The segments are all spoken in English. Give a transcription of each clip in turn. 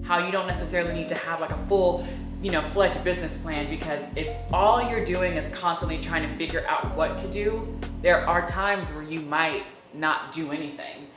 how you don't necessarily need to have like a full, fledged business plan, because if all you're doing is constantly trying to figure out what to do, there are times where you might not do anything.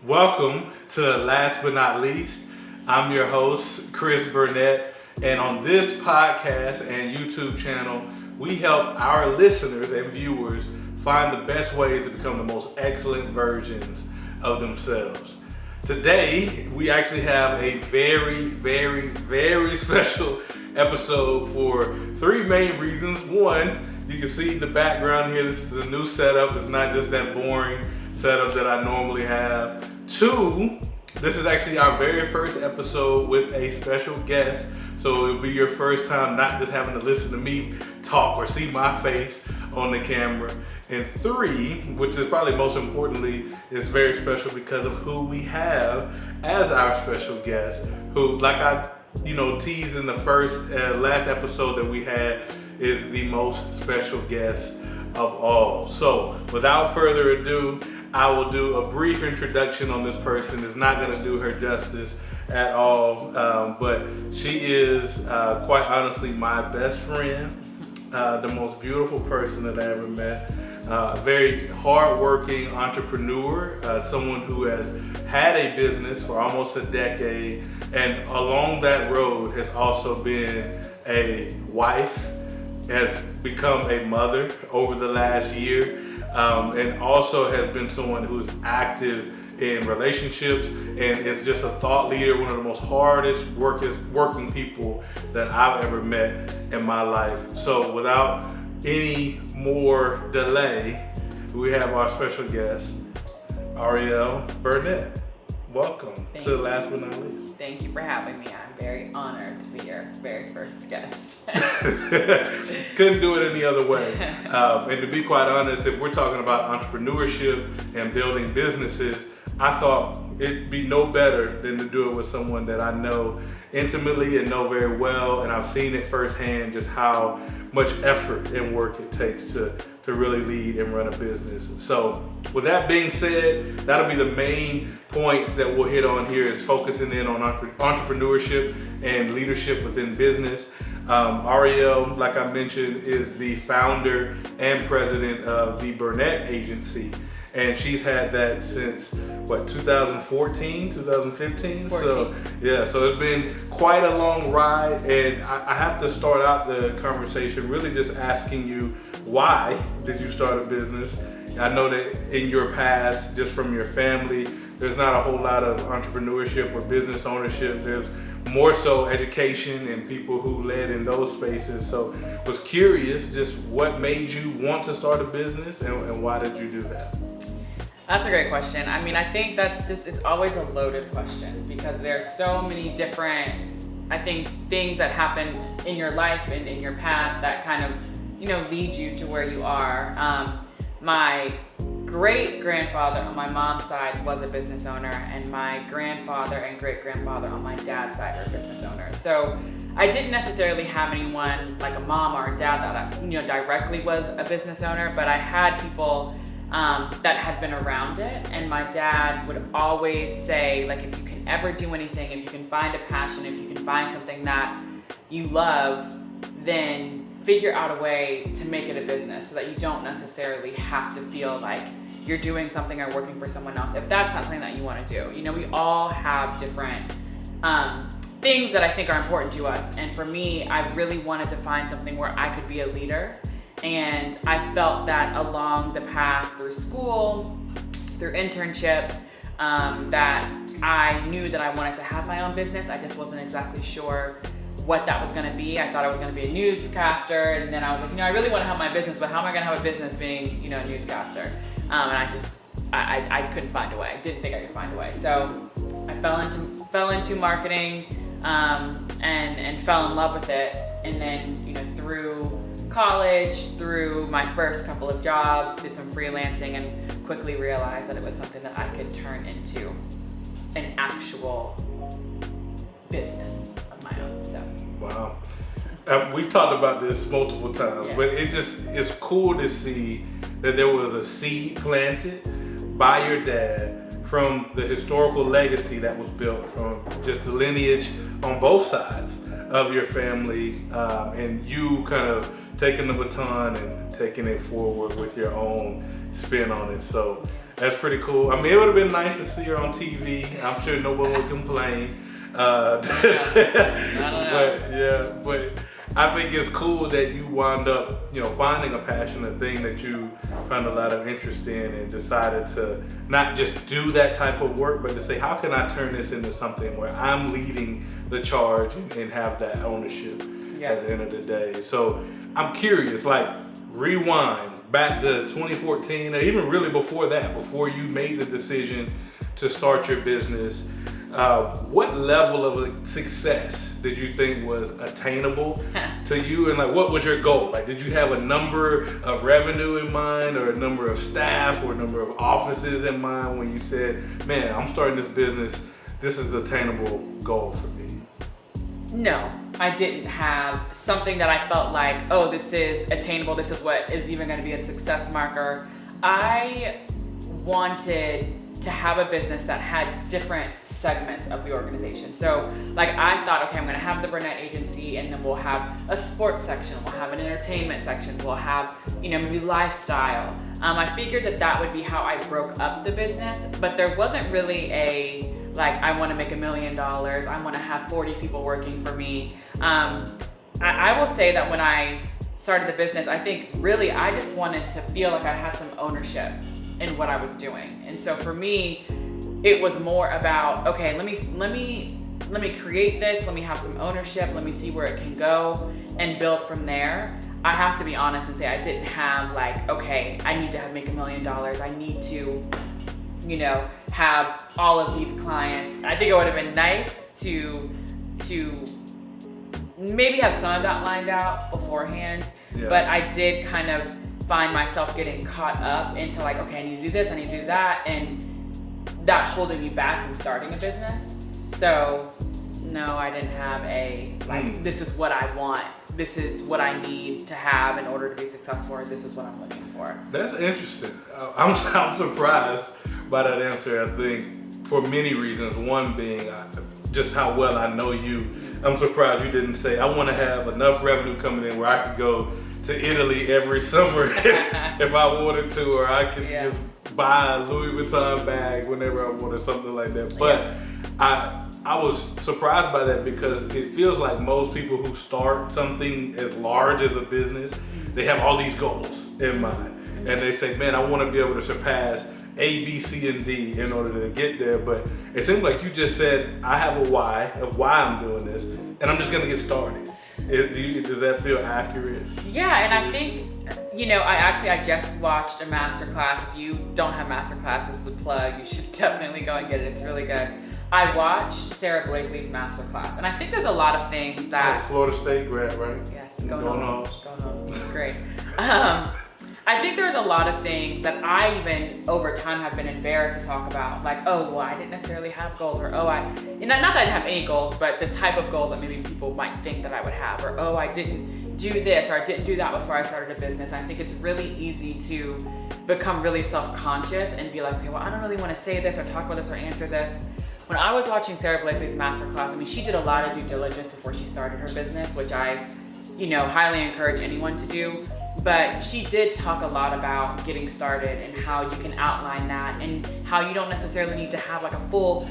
Welcome to Last But Not Least. I'm your host, Chris Burnette, and on this podcast and YouTube channel, we help our listeners and viewers find the best ways to become the most excellent versions of themselves. Today, we actually have a very, very, very special episode for three main reasons. One, you can see the background here. This is a new setup. It's not just that boring setup that I normally have. Two, this is actually our very first episode with a special guest. So it'll be your first time not just having to listen to me talk or see my face on the camera. And three, which is probably most importantly, is very special because of who we have as our special guest, who, like I teased in the last episode that we had, is the most special guest of all. So without further ado, I will do a brief introduction on this person. It's not going to do her justice at all, but she is quite honestly my best friend, the most beautiful person that I ever met, a very hardworking entrepreneur, someone who has had a business for almost a decade, and along that road has also been a wife, has become a mother over the last year, and also has been someone who's active in relationships and is just a thought leader, one of the most hardest working people that I've ever met in my life. So without any more delay, we have our special guest, Ariel Burnette. Welcome to Last But Not Least. Thank you for having me. I'm very honored to be your very first guest. Couldn't do it any other way. And to be quite honest, if we're talking about entrepreneurship and building businesses, I thought it'd be no better than to do it with someone that I know intimately and know very well, and I've seen it firsthand just how much effort and work it takes to really lead and run a business. So with that being said, that'll be the main points that we'll hit on here, is focusing in on entrepreneurship and leadership within business. Ariel, like I mentioned, is the founder and president of the Burnette Agency. And she's had that since, 2014, 2015? 14. So it's been quite a long ride. And I have to start out the conversation really just asking you, why did you start a business? I know that in your past, just from your family, there's not a whole lot of entrepreneurship or business ownership. There's more so education and people who led in those spaces. So was curious just what made you want to start a business and why did you do that? That's a great question. I mean, I think it's always a loaded question, because there's so many different, things that happen in your life and in your path that kind of, lead you to where you are. My great-grandfather on my mom's side was a business owner, and my grandfather and great-grandfather on my dad's side are business owners. So I didn't necessarily have anyone like a mom or a dad that directly was a business owner, but I had people that had been around it. And my dad would always say, like, if you can ever do anything, if you can find a passion, if you can find something that you love, then figure out a way to make it a business so that you don't necessarily have to feel like you're doing something or working for someone else if that's not something that you want to do. We all have different things that I think are important to us. And for me, I really wanted to find something where I could be a leader. And I felt that along the path through school, through internships, that I knew that I wanted to have my own business. I just wasn't exactly sure what that was going to be. I thought I was going to be a newscaster, and then I was like, I really want to have my business, but how am I going to have a business being, a newscaster? And I couldn't find a way. I didn't think I could find a way. So I fell into marketing, and fell in love with it. And then, through college, through my first couple of jobs, did some freelancing, and quickly realized that it was something that I could turn into an actual business of my own. So Wow. we've talked about this multiple times, Yeah. but it's cool to see that there was a seed planted by your dad from the historical legacy that was built from just the lineage on both sides of your family, and you kind of taking the baton and taking it forward with your own spin on it. So that's pretty cool. I mean, it would have been nice to see her on TV. I'm sure no one would complain. I don't know. But I think it's cool that you wound up, finding a passion, a thing that you found a lot of interest in, and decided to not just do that type of work, but to say, how can I turn this into something where I'm leading the charge and have that ownership at the end of the day. So I'm curious, like, rewind back to 2014, or even really before that, before you made the decision to start your business. What level of success did you think was attainable to you, and like what was your goal? Like, did you have a number of revenue in mind, or a number of staff, or a number of offices in mind when you said, man, I'm starting this business, this is the attainable goal for me? No, I didn't have something that I felt like, oh, this is attainable, this is what is even going to be a success marker. I wanted to have a business that had different segments of the organization. So like I thought, okay, I'm gonna have the Burnette agency, and then we'll have a sports section, we'll have an entertainment section, we'll have, maybe lifestyle. I figured that would be how I broke up the business, but there wasn't really a, like, I wanna make $1 million, I wanna have 40 people working for me. I will say that when I started the business, I think really I just wanted to feel like I had some ownership in what I was doing. And so for me, it was more about, okay, let me create this, let me have some ownership, let me see where it can go and build from there. I have to be honest and say I didn't have like, okay, I need to make $1 million. I need to, have all of these clients. I think it would have been nice to maybe have some of that lined out beforehand, but I did kind of find myself getting caught up into like, okay, I need to do this, I need to do that, and that holding me back from starting a business. So no, I didn't have this is what I want, this is what I need to have in order to be successful, or this is what I'm looking for. That's interesting. I'm surprised by that answer. I think for many reasons. One being just how well I know you. I'm surprised you didn't say, I want to have enough revenue coming in where I could go to Italy every summer if I wanted to, or I could just buy a Louis Vuitton bag whenever I wanted, something like that. But I was surprised by that, because it feels like most people who start something as large as a business, they have all these goals in mind. And they say, man, I want to be able to surpass A, B, C, and D in order to get there. But it seems like you just said, I have a why of why I'm doing this, and I'm just going to get started. Does that feel accurate? Yeah, and I think, I just watched a masterclass. If you don't have masterclass, this is a plug. You should definitely go and get it. It's really good. I watched Sarah Blakely's masterclass, and I think there's a lot of things that... Florida State grad, right? Yes, go Noles. Go Noles. Great. I think there's a lot of things that I even over time have been embarrassed to talk about, like, oh, well, I didn't necessarily have goals, or not that I didn't have any goals, but the type of goals that maybe people might think that I would have, or oh, I didn't do this, or I didn't do that before I started a business. I think it's really easy to become really self-conscious and be like, okay, well, I don't really want to say this or talk about this or answer this. When I was watching Sarah Blakely's masterclass, she did a lot of due diligence before she started her business, which I, highly encourage anyone to do. But she did talk a lot about getting started and how you can outline that, and how you don't necessarily need to have like a full,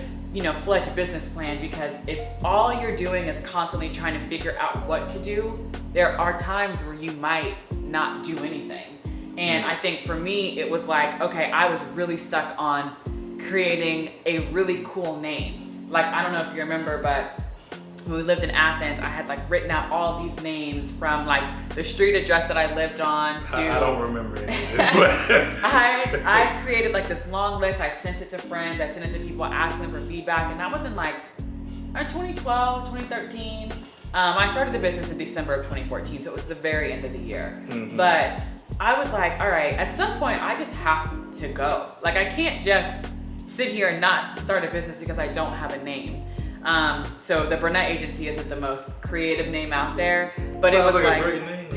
fledged business plan, because if all you're doing is constantly trying to figure out what to do, there are times where you might not do anything. And I think for me, it was like, okay, I was really stuck on creating a really cool name. Like, I don't know if you remember, but when we lived in Athens, I had like written out all these names from like the street address that I lived on to... I don't remember any of this, but... I created like this long list. I sent it to friends. I sent it to people, asking them for feedback. And that was in like 2012, 2013. I started the business in December of 2014, so it was the very end of the year. But I was like, all right, at some point I just have to go. Like, I can't just sit here and not start a business because I don't have a name. So the Burnette Agency isn't the most creative name out there, but Sounds it was like a great name.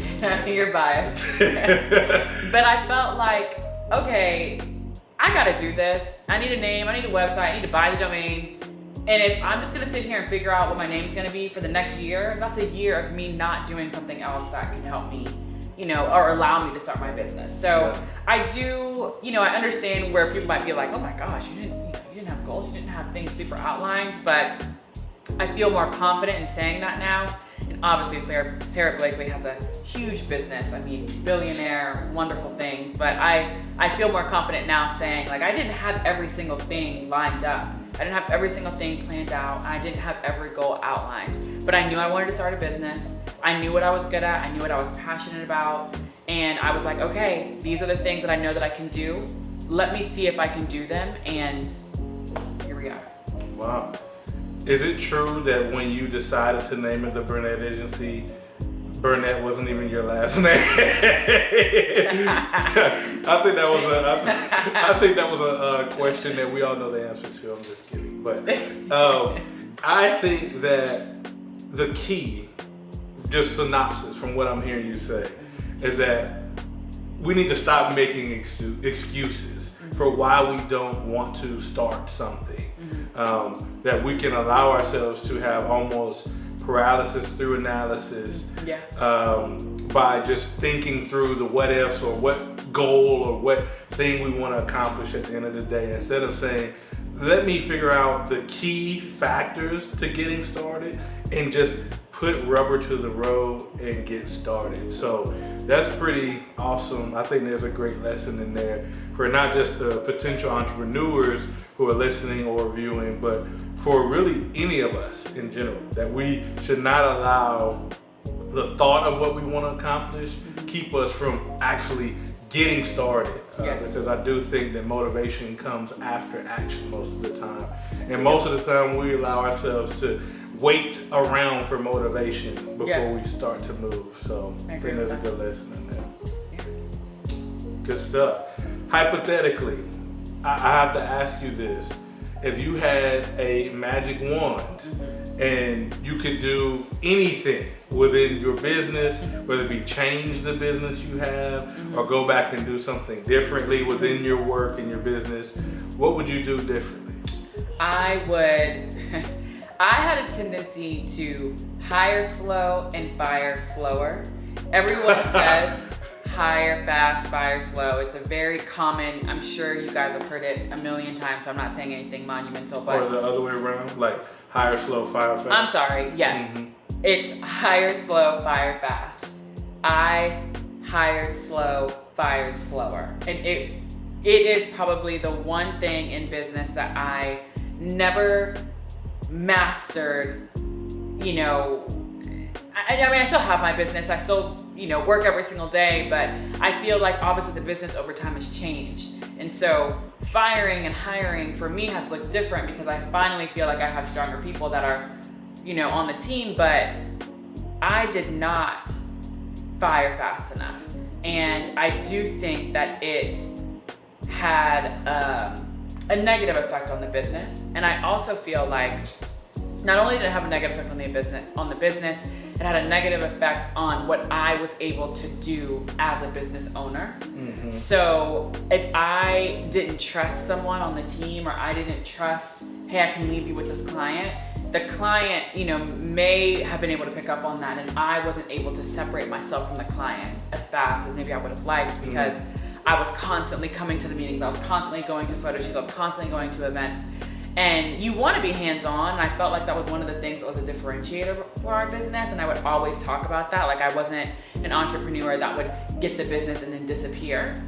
you're biased. But I felt like, okay, I gotta do this. I need a name, I need a website, I need to buy the domain. And if I'm just gonna sit here and figure out what my name's gonna be for the next year, that's a year of me not doing something else that can help me, or allow me to start my business. So I do, I understand where people might be like, oh my gosh, you didn't have goals, you didn't have things super outlined, but I feel more confident in saying that now. And obviously Sarah Blakely has a huge business. I mean, billionaire, wonderful things. But I feel more confident now saying, like, I didn't have every single thing lined up. I didn't have every single thing planned out. I didn't have every goal outlined. But I knew I wanted to start a business. I knew what I was good at. I knew what I was passionate about. And I was like, okay, these are the things that I know that I can do. Let me see if I can do them. And here we are. Wow. Is it true that when you decided to name it the Burnette Agency, Burnette wasn't even your last name? I think that was a question that we all know the answer to. I'm just kidding. But I think that the key, just synopsis from what I'm hearing you say, is that we need to stop making excuses for why we don't want to start something. That we can allow ourselves to have almost paralysis through analysis by just thinking through the what ifs or what goal or what thing we want to accomplish at the end of the day, instead of saying, let me figure out the key factors to getting started and just put rubber to the road and get started. So that's pretty awesome. I think there's a great lesson in there for not just the potential entrepreneurs who are listening or viewing, but for really any of us in general, that we should not allow the thought of what we want to accomplish keep us from actually getting started. Because I do think that motivation comes after action most of the time. And most of the time we allow ourselves to wait around for motivation before we start to move. So I think there's a good lesson in there. Good stuff. Hypothetically, I have to ask you this. If you had a magic wand and you could do anything within your business, whether it be change the business you have or go back and do something differently within your work and your business, what would you do differently? I had a tendency to hire slow and fire slower. Everyone says hire fast, fire slow. It's a very common, I'm sure you guys have heard it a million times, so I'm not saying anything monumental. But or the other way around, like hire slow, fire fast. I'm sorry, yes. It's hire slow, fire fast. I hired slow, fired slower. And it is probably the one thing in business that I never mastered. I still have my business. I still, work every single day, but I feel like obviously the business over time has changed. And so firing and hiring for me has looked different because I finally feel like I have stronger people that are, on the team, but I did not fire fast enough. And I do think that it had a negative effect on the business. And I also feel like not only did it have a negative effect on the business, it had a negative effect on what I was able to do as a business owner. So if I didn't trust someone on the team, or I didn't trust, hey, I can leave you with this client, the client, may have been able to pick up on that, and I wasn't able to separate myself from the client as fast as maybe I would have liked, because I was constantly coming to the meetings, I was constantly going to photo shoots, I was constantly going to events. And you want to be hands-on, and I felt like that was one of the things that was a differentiator for our business, and I would always talk about that. Like, I wasn't an entrepreneur that would get the business and then disappear.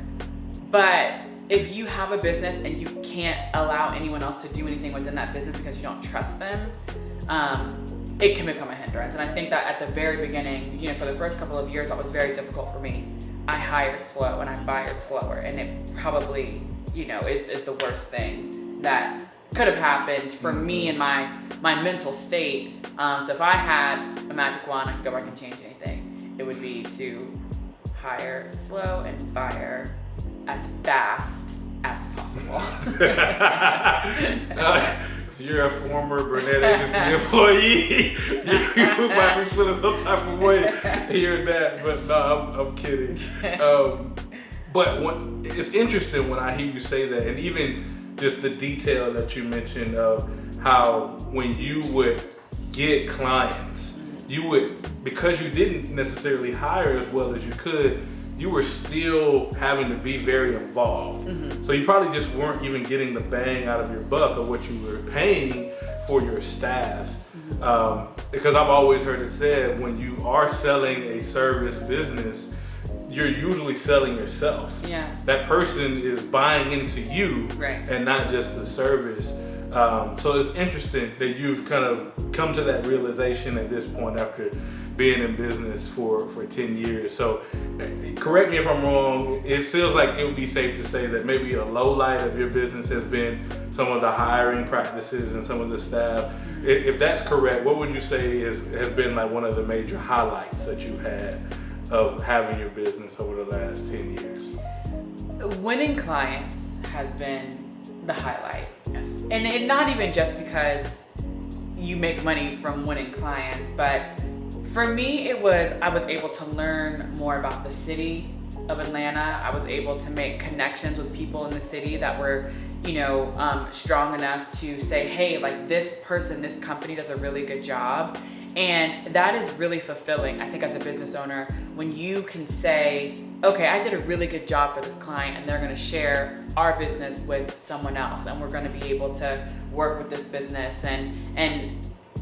But if you have a business and you can't allow anyone else to do anything within that business because you don't trust them, it can become a hindrance. And I think that at the very beginning, for the first couple of years, that was very difficult for me. I hired slow and I fired slower, and it probably, is the worst thing that could have happened for me and my mental state. So if I had a magic wand, I could go back and change anything, it would be to hire slow and fire as fast as possible. if you're a former Burnette Agency employee, you might be feeling some type of way hearing that. But no, I'm kidding. But it's interesting when I hear you say that, and even just the detail that you mentioned of how when you would get clients, you would, because you didn't necessarily hire as well as you could, you were still having to be very involved. Mm-hmm. So you probably just weren't even getting the bang out of your buck of what you were paying for your staff. Mm-hmm. Because I've always heard it said, when you are selling a service business, you're usually selling yourself. Yeah. That person is buying into you, right, and not just the service. So it's interesting that you've kind of come to that realization at this point after being in business for 10 years. So correct me if I'm wrong, it feels like it would be safe to say that maybe a low light of your business has been some of the hiring practices and some of the staff. If that's correct, what would you say has been like one of the major highlights that you had of having your business over the last 10 years? Winning clients has been the highlight. And not even just because you make money from winning clients, but for me, I was able to learn more about the city of Atlanta. I was able to make connections with people in the city that were, strong enough to say, hey, like this person, this company does a really good job. And that is really fulfilling, I think, as a business owner, when you can say, okay, I did a really good job for this client and they're gonna share our business with someone else and we're gonna be able to work with this business. And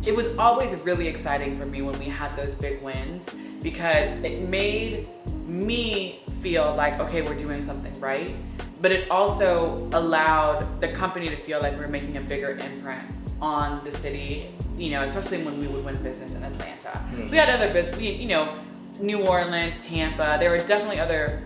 it was always really exciting for me when we had those big wins, because it made me feel like, okay, we're doing something right. But it also allowed the company to feel like we're making a bigger imprint on the city, especially when we would win business in Atlanta. Mm-hmm. We had other business, New Orleans, Tampa, there were definitely other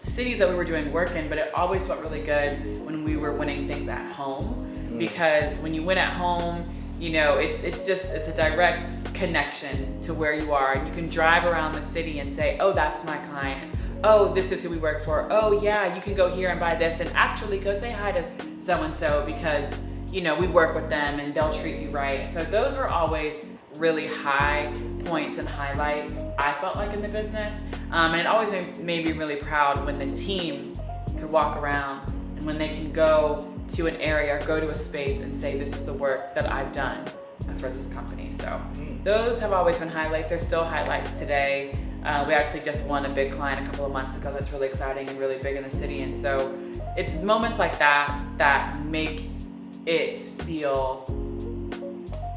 cities that we were doing work in, but it always felt really good when we were winning things at home. Mm-hmm. Because when you win at home, it's a direct connection to where you are, and you can drive around the city and say, oh, that's my client. Oh, this is who we work for. Oh yeah, you can go here and buy this, and actually go say hi to so-and-so because, we work with them and they'll treat you right. So those were always really high points and highlights, I felt like, in the business. And it always made me really proud when the team could walk around and when they can go to an area or go to a space and say, this is the work that I've done for this company. So those have always been highlights. They're still highlights today. We actually just won a big client a couple of months ago that's really exciting and really big in the city. And so it's moments like that make it feel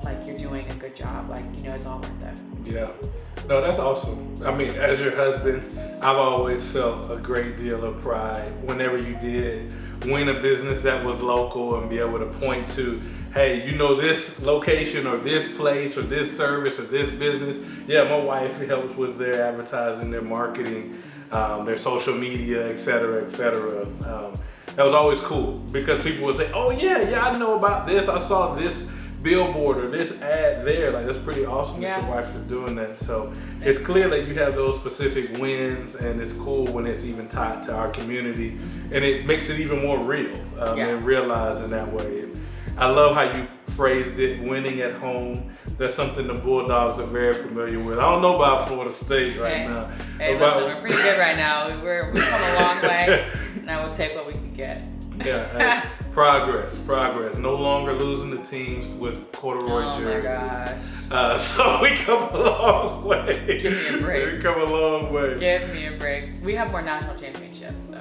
like you're doing a good job, like, it's all worth it. Yeah. No, that's awesome. I mean, as your husband, I've always felt a great deal of pride whenever you did win a business that was local and be able to point to, hey, this location or this place or this service or this business. Yeah, my wife helps with their advertising, their marketing, their social media, et cetera, et cetera. That was always cool because people would say, oh yeah, I know about this. I saw this billboard or this ad there. Like, that's pretty awesome that your wife is doing that. So it's clear that you have those specific wins, and it's cool when it's even tied to our community, and it makes it even more real and realized in that way. And I love how you phrased it, winning at home. That's something the Bulldogs are very familiar with. I don't know about Florida State right now. Hey, listen, we're pretty good right now. We've come a long way. Now we'll take what we can get. Yeah, hey, progress. No longer losing the teams with corduroy jerseys. Oh my gosh. So we come a long way. Give me a break. We come a long way. Give me a break. We have more national championships, so.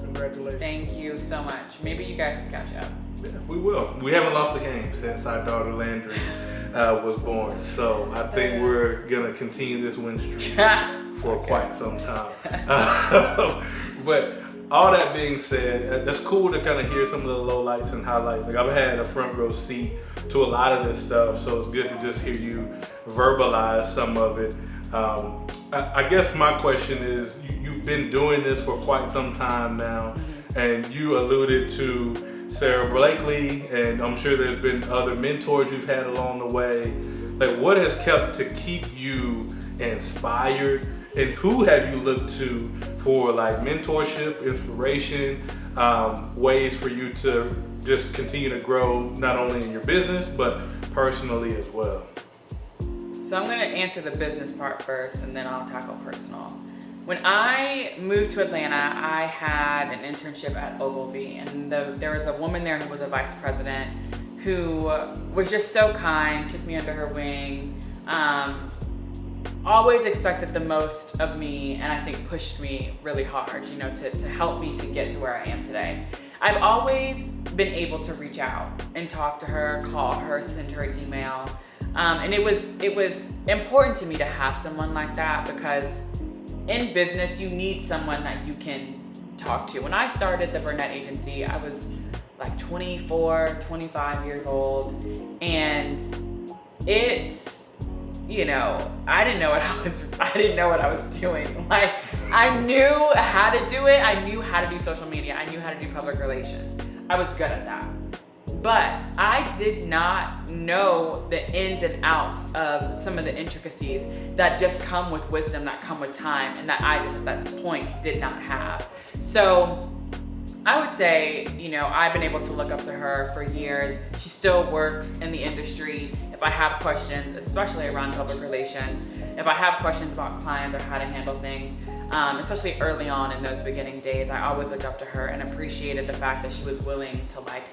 Congratulations. Thank you so much. Maybe you guys can catch up. Yeah, we will. We haven't lost a game since our daughter Landry was born. So I think we're going to continue this win streak for quite some time. But all that being said, that's cool to kind of hear some of the lowlights and highlights. Like, I've had a front row seat to a lot of this stuff, so it's good to just hear you verbalize some of it. I guess my question is, you've been doing this for quite some time now, and you alluded to Sarah Blakely, and I'm sure there's been other mentors you've had along the way. Like, what has kept to keep you inspired, and who have you looked to for like mentorship, inspiration, ways for you to just continue to grow not only in your business, but personally as well? So I'm gonna answer the business part first and then I'll tackle personal. When I moved to Atlanta, I had an internship at Ogilvy, and there was a woman there who was a vice president who was just so kind, took me under her wing, always expected the most of me, and I think pushed me really hard, you know, to help me to get to where I am today. I've always been able to reach out and talk to her, call her, send her an email. And it was important to me to have someone like that, because in business, you need someone that you can talk to. When I started the Burnette agency, I was like 24, 25 years old, and it's, you know, I didn't know what I was doing. Like, I knew how to do it. I knew how to do social media. I knew how to do public relations. I was good at that. But I did not know the ins and outs of some of the intricacies that just come with wisdom, that come with time, and that I just at that point did not have. So I would say, you know, I've been able to look up to her for years. She still works in the industry. If I have questions, especially around public relations, if I have questions about clients or how to handle things, especially early on in those beginning days, I always looked up to her and appreciated the fact that she was willing to, like,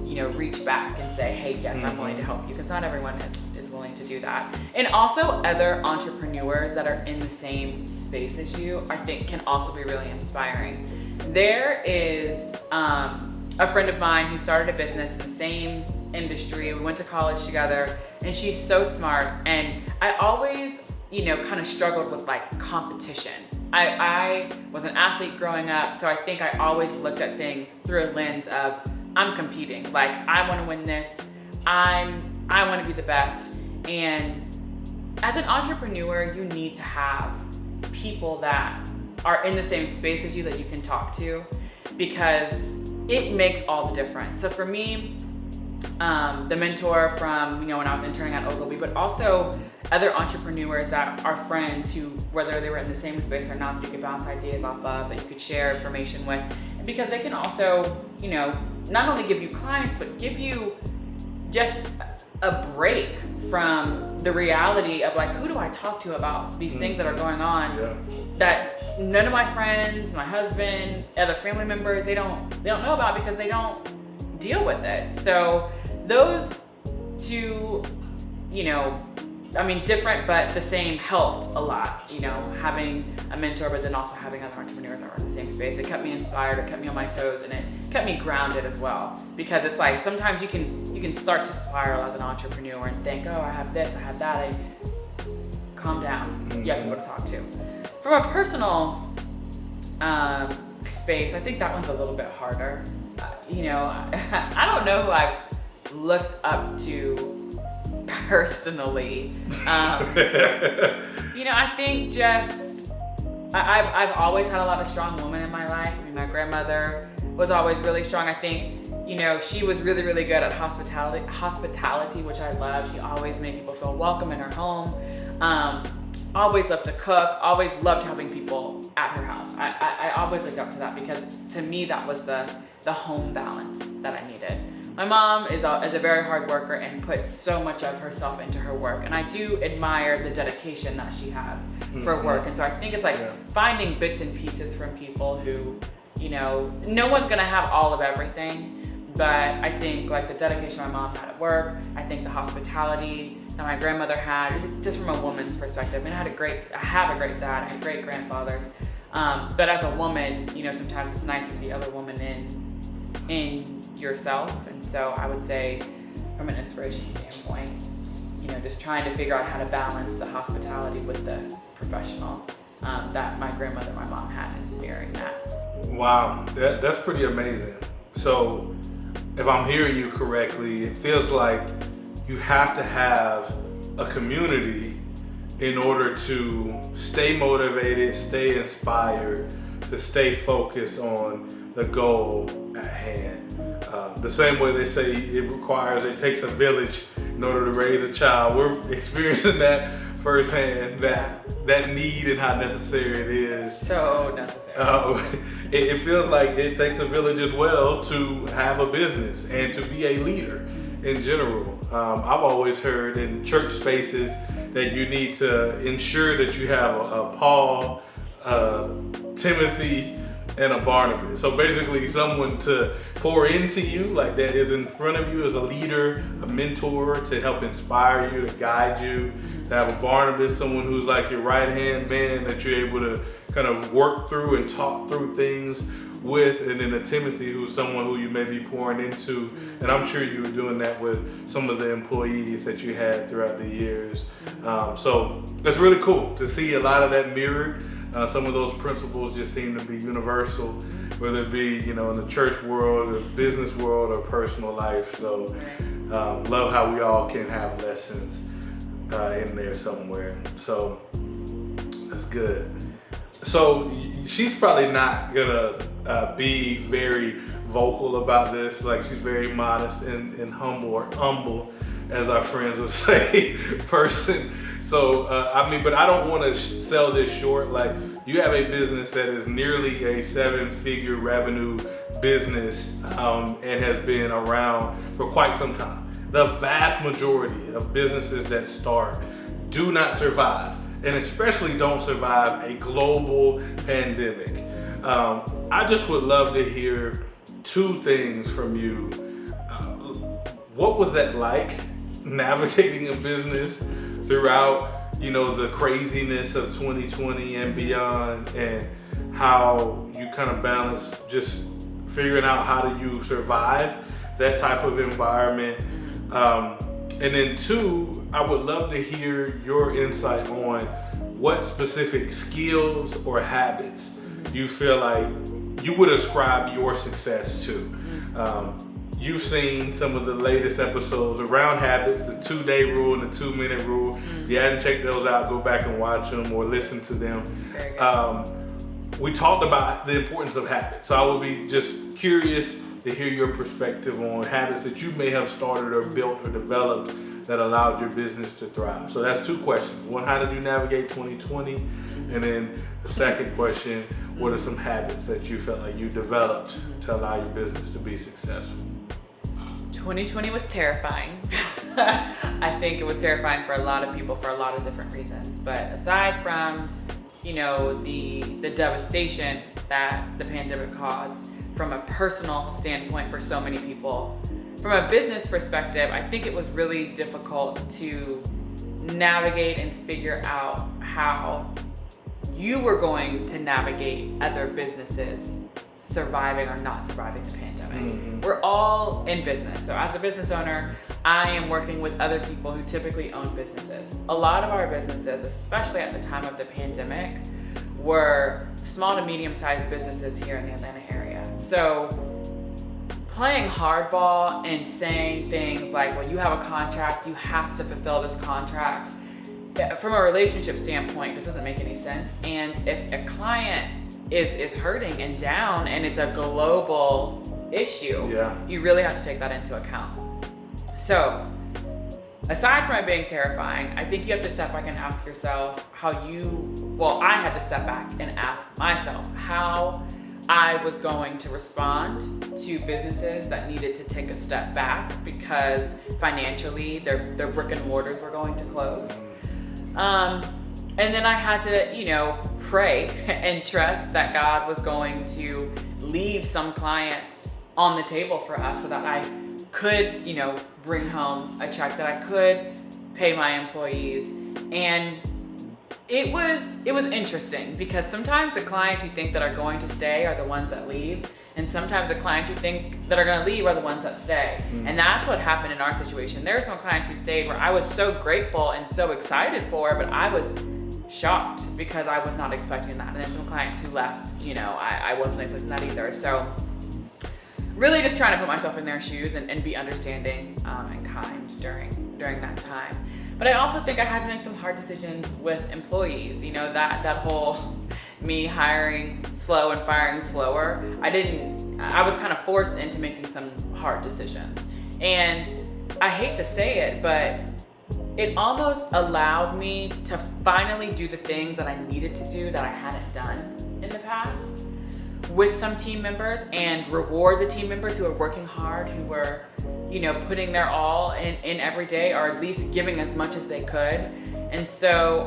you know, reach back and say, hey, yes, I'm willing to help you, because not everyone is willing to do that. And also other entrepreneurs that are in the same space as you, I think can also be really inspiring. There is a friend of mine who started a business in the same industry. We went to college together, and she's so smart. And I always, you know, kind of struggled with like competition. I was an athlete growing up, so I think I always looked at things through a lens of, I'm competing. Like, I want to win this. I want to be the best. And as an entrepreneur, you need to have people that are in the same space as you that you can talk to, because it makes all the difference. So for me, the mentor from, you know, when I was interning at Ogilvy, but also other entrepreneurs that are friends who, whether they were in the same space or not, that you could bounce ideas off of, that you could share information with, because they can also, you know, not only give you clients, but give you just a break from the reality of like, who do I talk to about these things that are going on that none of my friends, my husband, other family members, they don't know about, because they don't deal with it. So those two, you know, I mean, different but the same, helped a lot, you know, having a mentor, but then also having other entrepreneurs that were in the same space. It kept me inspired, it kept me on my toes, and it kept me grounded as well. Because it's like, sometimes you can start to spiral as an entrepreneur and think, oh, I have this, I have that. Calm down. You have people to talk to. From a personal space, I think that one's a little bit harder. You know, I don't know who I've looked up to personally. You know, I think just I've always had a lot of strong women in my life. I mean, my grandmother was always really strong. I think, you know, she was really, really good at hospitality, which I love. She always made people feel welcome in her home. Always loved to cook, always loved helping people at her house. I always looked up to that, because to me, that was the home balance that I needed. My mom is a very hard worker and puts so much of herself into her work. And I do admire the dedication that she has for work. And so I think it's like finding bits and pieces from people who, you know, no one's gonna have all of everything, but I think like the dedication my mom had at work, I think the hospitality that my grandmother had, just from a woman's perspective. I mean, I have a great dad, I had great grandfathers. But as a woman, you know, sometimes it's nice to see other women in yourself. And so I would say, from an inspiration standpoint, you know, just trying to figure out how to balance the hospitality with the professional that my grandmother, my mom had in mirroring that. Wow, that's pretty amazing. So if I'm hearing you correctly, it feels like you have to have a community in order to stay motivated, stay inspired, to stay focused on the goal at hand. The same way they say it takes a village in order to raise a child. We're experiencing that firsthand that need and how necessary it is. So necessary. It feels like it takes a village as well to have a business and to be a leader in general. I've always heard in church spaces that you need to ensure that you have a Paul, Timothy, and a Barnabas. So basically someone to pour into you, like that is in front of you as a leader, a mentor to help inspire you, to guide you. To have a Barnabas, someone who's like your right-hand man that you're able to kind of work through and talk through things with. And then a Timothy, who's someone who you may be pouring into. And I'm sure you were doing that with some of the employees that you had throughout the years. So it's really cool to see a lot of that mirrored. Some of those principles just seem to be universal, whether it be, in the church world, the business world, or personal life. So love how we all can have lessons in there somewhere. So that's good. So she's probably not gonna be very vocal about this. Like, she's very modest and humble, or humble, as our friends would say, person. So, but I don't want to sell this short. Like, you have a business that is nearly a 7-figure revenue business and has been around for quite some time. The vast majority of businesses that start do not survive, and especially don't survive a global pandemic. I just would love to hear 2 things from you. What was that like, navigating a business throughout, the craziness of 2020 and beyond, and how you kind of balance just figuring out how do you survive that type of environment. And then 2, I would love to hear your insight on what specific skills or habits you feel like you would ascribe your success to. You've seen some of the latest episodes around habits, the 2-day rule and the 2-minute rule. If you hadn't checked those out, go back and watch them or listen to them. We talked about the importance of habits. So I would be just curious to hear your perspective on habits that you may have started or built or developed that allowed your business to thrive. So that's 2 questions. One, how did you navigate 2020? And then the second question, what are some habits that you felt like you developed to allow your business to be successful? 2020 was terrifying. I think it was terrifying for a lot of people for a lot of different reasons. But aside from, the devastation that the pandemic caused from a personal standpoint for so many people, from a business perspective, I think it was really difficult to navigate and figure out how you were going to navigate other businesses surviving or not surviving the pandemic. We're all in business. So as a business owner, I am working with other people who typically own businesses. A lot of our businesses, especially at the time of the pandemic, were small to medium-sized businesses here in the Atlanta area. So playing hardball and saying things like, well, you have a contract, you have to fulfill this contract. From a relationship standpoint, this doesn't make any sense. And if a client is hurting and down and it's a global issue, you really have to take that into account. So aside from it being terrifying, I think you have to step back and ask yourself I had to step back and ask myself how I was going to respond to businesses that needed to take a step back because financially their brick and mortars were going to close. And then I had to, pray and trust that God was going to leave some clients on the table for us so that I could, bring home a check, that I could pay my employees. And it was interesting because sometimes the clients you think that are going to stay are the ones that leave. And sometimes the clients you think that are going to leave are the ones that stay. And that's what happened in our situation. There were some clients who stayed where I was so grateful and so excited for, but I was shocked because I was not expecting that. And then some clients who left, I wasn't expecting that either. So really just trying to put myself in their shoes and be understanding and kind during that time. But I also think I had to make some hard decisions with employees. That whole me hiring slow and firing slower, I was kind of forced into making some hard decisions. And I hate to say it, but it almost allowed me to finally do the things that I needed to do that I hadn't done in the past with some team members, and reward the team members who are working hard, who were, putting their all in every day, or at least giving as much as they could. And so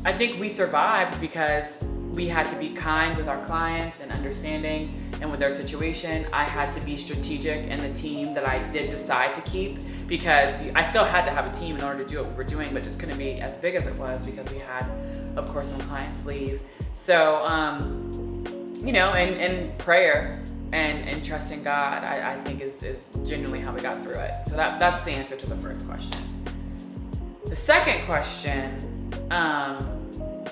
I think we survived because we had to be kind with our clients and understanding and with their situation. I had to be strategic in the team that I did decide to keep, because I still had to have a team in order to do what we were doing, but just couldn't be as big as it was because we had, of course, some clients leave. So, and prayer and trusting God, I think is genuinely how we got through it. So that's the answer to the first question. The second question,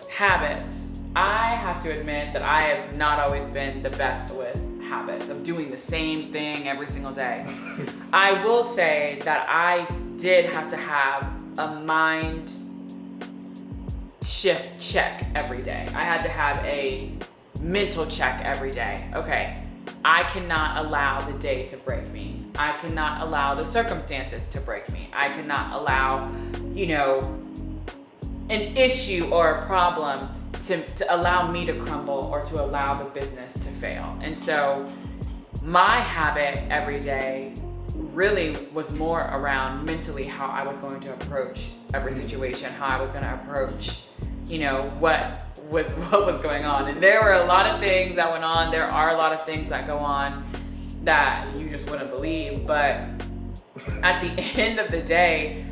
habits. I have to admit that I have not always been the best with habits of doing the same thing every single day. I will say that I did have to have a mind shift check every day. I had to have a mental check every day. Okay, I cannot allow the day to break me. I cannot allow the circumstances to break me. I cannot allow, an issue or a problem to allow me to crumble or to allow the business to fail. And so my habit every day really was more around mentally how I was going to approach every situation, how I was going to approach, what was going on. And there were a lot of things that went on. There are a lot of things that go on that you just wouldn't believe. But at the end of the day,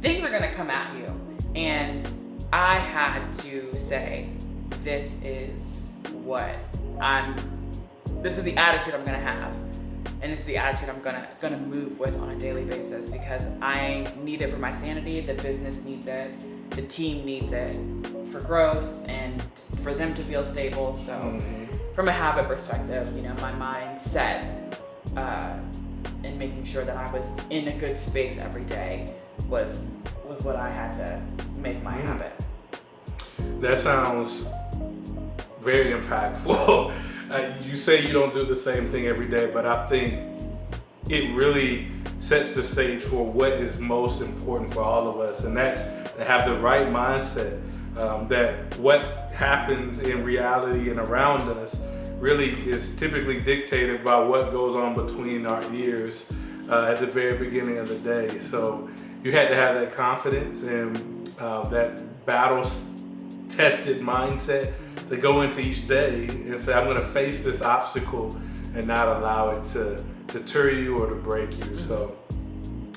things are going to come at you. And I had to say, this is the attitude I'm gonna have, and this is the attitude I'm gonna move with on a daily basis, because I need it for my sanity, the business needs it, the team needs it for growth and for them to feel stable. So from a habit perspective, my mindset and making sure that I was in a good space every day was what I had to make my habit. That sounds very impactful. You say you don't do the same thing every day, but I think it really sets the stage for what is most important for all of us, and that's to have the right mindset, that what happens in reality and around us really is typically dictated by what goes on between our ears at the very beginning of the day. So you had to have that confidence and that battle-tested mindset to go into each day and say, I'm going to face this obstacle and not allow it to deter you or to break you. So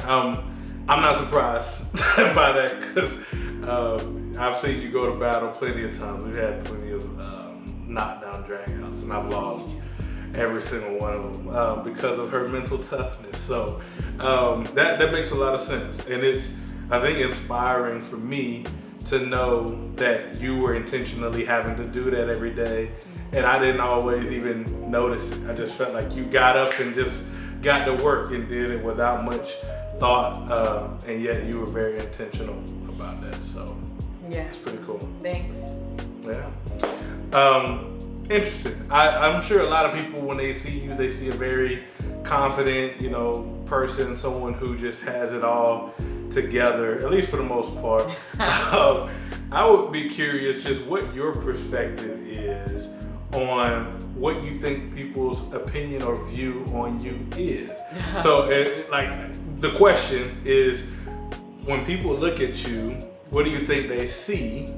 I'm not surprised by that, because I've seen you go to battle plenty of times. We've had plenty of knockdown dragouts, and I've lost every single one of them because of her mental toughness. So that makes a lot of sense, and it's, I think, inspiring for me to know that you were intentionally having to do that every day, and I didn't always even notice it. I just felt like you got up and just got to work and did it without much thought, and yet you were very intentional about that. So yeah, it's pretty cool. Thanks. Yeah. Interesting. I'm sure a lot of people, when they see you, they see a very confident, person, someone who just has it all together, at least for the most part. I would be curious just what your perspective is on what you think people's opinion or view on you is. So the question is, when people look at you, what do you think they see,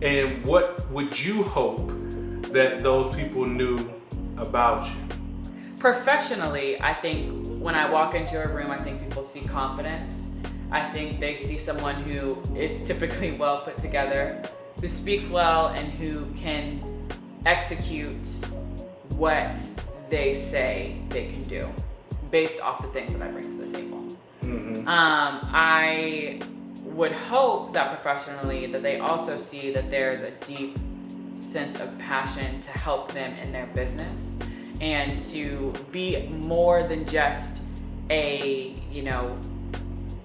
and what would you hope that those people knew about you? Professionally, I think when I walk into a room, I think people see confidence. I think they see someone who is typically well put together, who speaks well, and who can execute what they say they can do based off the things that I bring to the table. Mm-hmm. I would hope that professionally that they also see that there's a deep sense of passion to help them in their business, and to be more than just a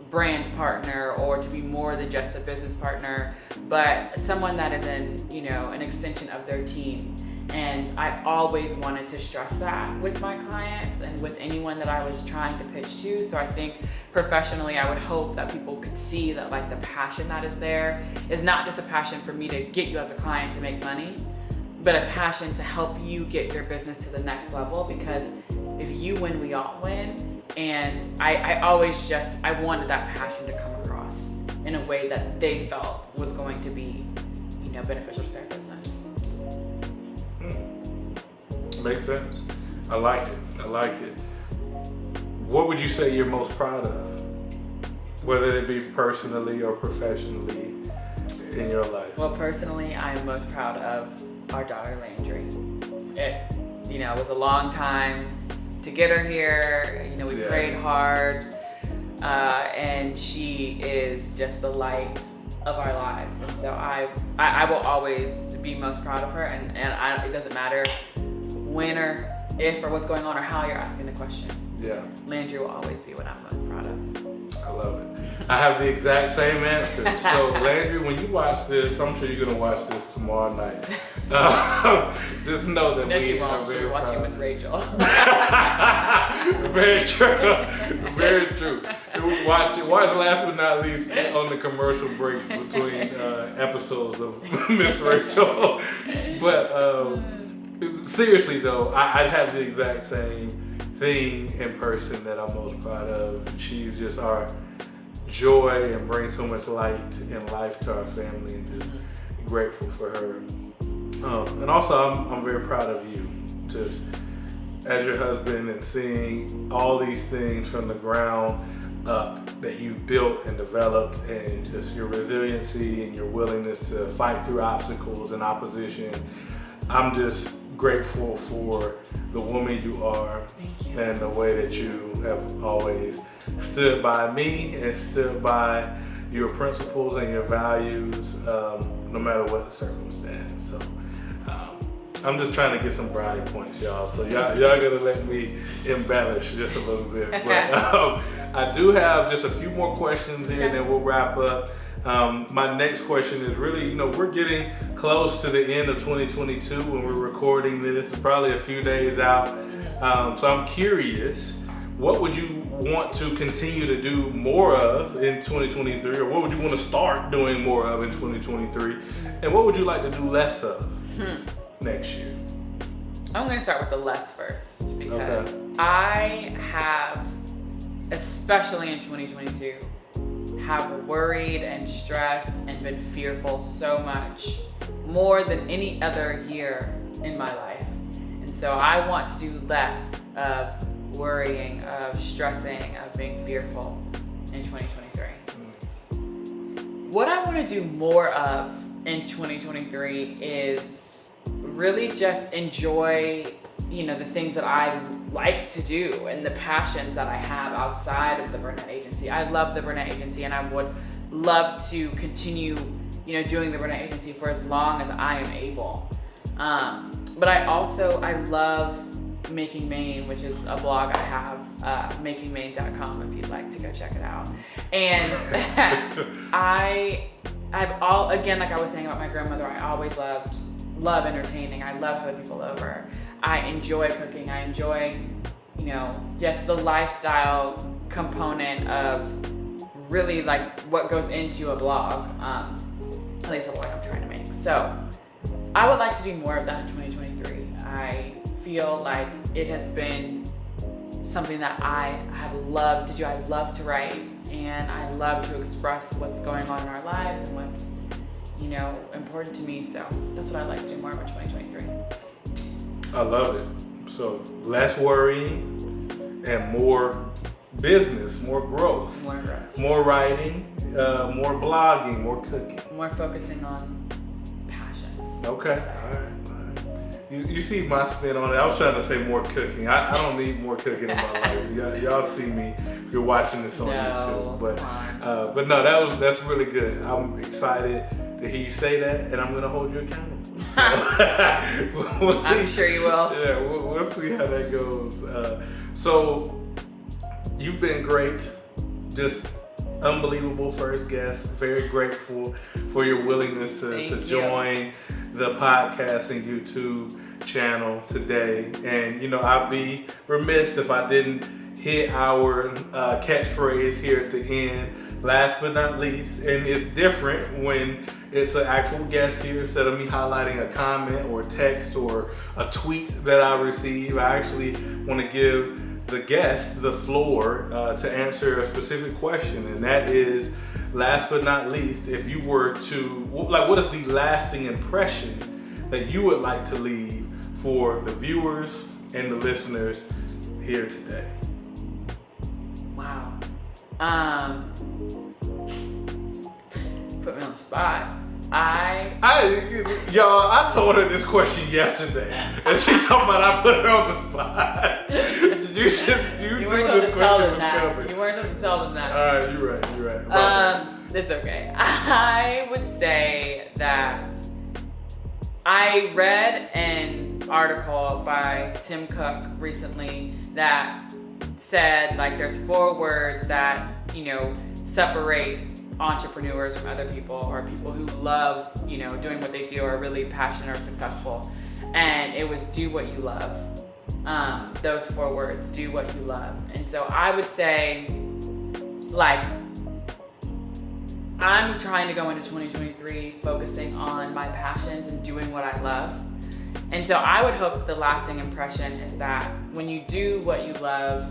brand partner, or to be more than just a business partner, but someone that is an extension of their team. And I always wanted to stress that with my clients and with anyone that I was trying to pitch to. So I think professionally, I would hope that people could see that like the passion that is there is not just a passion for me to get you as a client to make money, but a passion to help you get your business to the next level. Because if you win, we all win. And I always I wanted that passion to come across in a way that they felt was going to be, beneficial to their business. Makes sense. I like it. What would you say you're most proud of? Whether it be personally or professionally in your life? Well, personally, I'm most proud of our daughter, Landry. It was a long time to get her here. We prayed hard, and she is just the light of our lives. And so I will always be most proud of her. And it doesn't matter when or if or what's going on or how you're asking the question. Yeah. Landry will always be what I'm most proud of. I love it. I have the exact same answer. So Landry, when you watch this, I'm sure you're gonna watch this tomorrow night. Just know that she won't. She'll be watching Miss Rachel. Very true. Very true. Watch last but not least on the commercial breaks between episodes of Miss Rachel. But seriously though, I have the exact same thing in person that I'm most proud of. She's just our joy and brings so much light and life to our family, and just grateful for her. And also I'm very proud of you, just as your husband, and seeing all these things from the ground up that you've built and developed, and just your resiliency and your willingness to fight through obstacles and opposition. I'm just grateful for the woman you are. Thank you. And the way that you have always stood by me and stood by your principles and your values, no matter what the circumstance. So I'm just trying to get some brownie points, y'all. So y'all gotta let me embellish just a little bit. But I do have just a few more questions here, and then we'll wrap up. My next question is really, we're getting close to the end of 2022 when we're recording this. It's probably a few days out. So I'm curious, what would you want to continue to do more of in 2023? Or what would you want to start doing more of in 2023? And what would you like to do less of next year? I'm going to start with the less first, because I have, especially in 2022, have worried and stressed and been fearful so much, more than any other year in my life. And so I want to do less of worrying, of stressing, of being fearful in 2023. What I want to do more of in 2023 is really just enjoy, the things that I like to do and the passions that I have outside of the Burnette Agency. I love the Burnette Agency, and I would love to continue, doing the Burnette Agency for as long as I am able. But I love Making Maine, which is a blog I have, makingmaine.com if you'd like to go check it out. And again, like I was saying about my grandmother, I always love entertaining. I love having people over. I enjoy cooking. I enjoy, just the lifestyle component of really like what goes into a blog. At least a blog I'm trying to make. So I would like to do more of that in 2023. I feel like it has been something that I have loved to do. I love to write, and I love to express what's going on in our lives and what's, important to me. So that's what I'd like to do more of in 2023. I love it. So less worrying and more business, more growth. More writing, more blogging, more cooking. More focusing on passions. Okay, all right. You see my spin on it. I was trying to say more cooking. I don't need more cooking in my life. Y'all see me if you're watching this on YouTube. But no, that's really good. I'm excited to hear you say that, and I'm gonna hold you accountable. So, we'll see. I'm sure you will. Yeah, we'll see how that goes. So you've been great. Just unbelievable first guest. Very grateful for your willingness to join the podcast and YouTube channel today. And I'd be remiss if I didn't hit our catchphrase here at the end. last but not least, and it's different when it's an actual guest here instead of me highlighting a comment or text or a tweet that I receive. I actually want to give the guest the floor to answer a specific question, and that is, last but not least, if you were to, like, what is the lasting impression that you would like to leave for the viewers and the listeners here today? Wow. Put me on the spot. I told her this question yesterday, and she talking about I put her on the spot. You weren't told to tell them that. You weren't told to tell them that. All right, you're right. It's okay. I would say that I read an article by Tim Cook recently that said, like, there's 4 words that, separate entrepreneurs from other people, or people who love, doing what they do, or are really passionate or successful. And it was do what you love. Those 4 words, do what you love. And so I would say, like, I'm trying to go into 2023 focusing on my passions and doing what I love. And so I would hope that the lasting impression is that when you do what you love,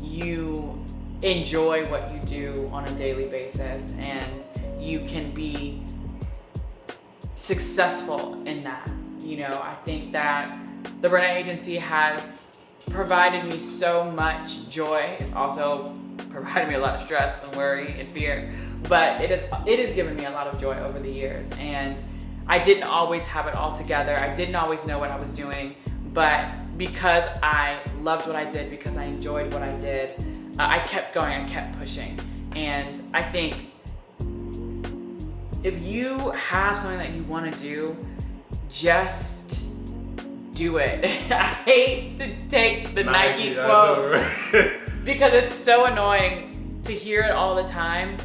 you enjoy what you do on a daily basis, and you can be successful in that. I think that the Burnette Agency has provided me so much joy. It's also provided me a lot of stress and worry and fear, but it has given me a lot of joy over the years. And I didn't always have it all together. I didn't always know what I was doing, but because I loved what I did, because I enjoyed what I did, I kept going, I kept pushing. And I think if you have something that you want to do, just do it. I hate to take the Nike quote, right? Because it's so annoying to hear it all the time.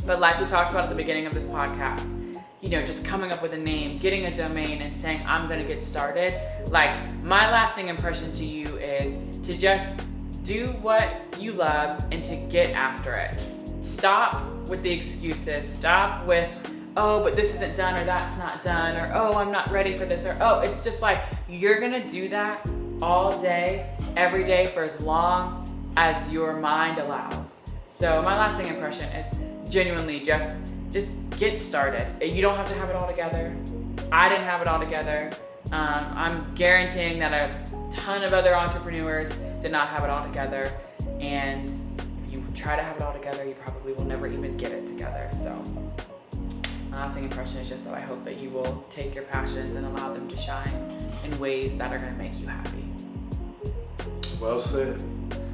But like we talked about at the beginning of this podcast, just coming up with a name, getting a domain, and saying, I'm gonna get started. Like, my lasting impression to you is to just do what you love and to get after it. Stop with the excuses. Stop with, oh, but this isn't done, or that's not done, or oh, I'm not ready for this, or oh, it's just like, you're gonna do that all day, every day, for as long as your mind allows. So my lasting impression is genuinely just get started. You don't have to have it all together. I didn't have it all together. I'm guaranteeing that a ton of other entrepreneurs did not have it all together. And if you try to have it all together, you probably will never even get it together. So my lasting impression is just that I hope that you will take your passions and allow them to shine in ways that are going to make you happy. Well said.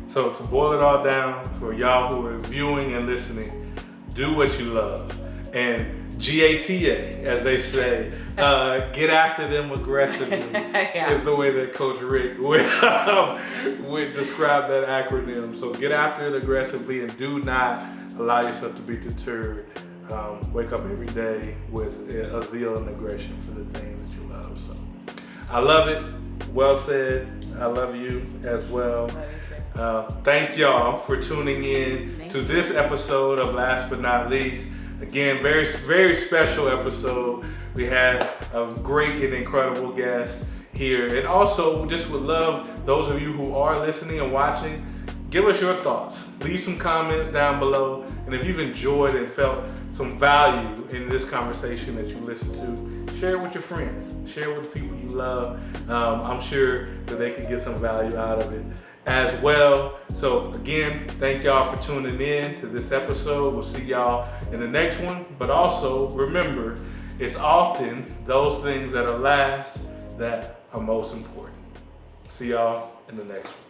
So to boil it all down for y'all who are viewing and listening, do what you love. And GATA, as they say, get after them aggressively, is the way that Coach Rick would describe that acronym. So get after it aggressively and do not allow yourself to be deterred. Wake up every day with a zeal and aggression for the things that you love. So I love it. Well said. I love you as well. Thank y'all for tuning in to this episode of Last But Not Least. Again, very, very special episode. We had a great and incredible guest here. And also, just would love those of you who are listening and watching, give us your thoughts. Leave some comments down below. And if you've enjoyed and felt some value in this conversation that you listened to, share it with your friends. Share it with the people you love. I'm sure that they can get some value out of it as well. So again, thank y'all for tuning in to this episode. We'll see y'all in the next one. But also remember, it's often those things that are last that are most important. See y'all in the next one.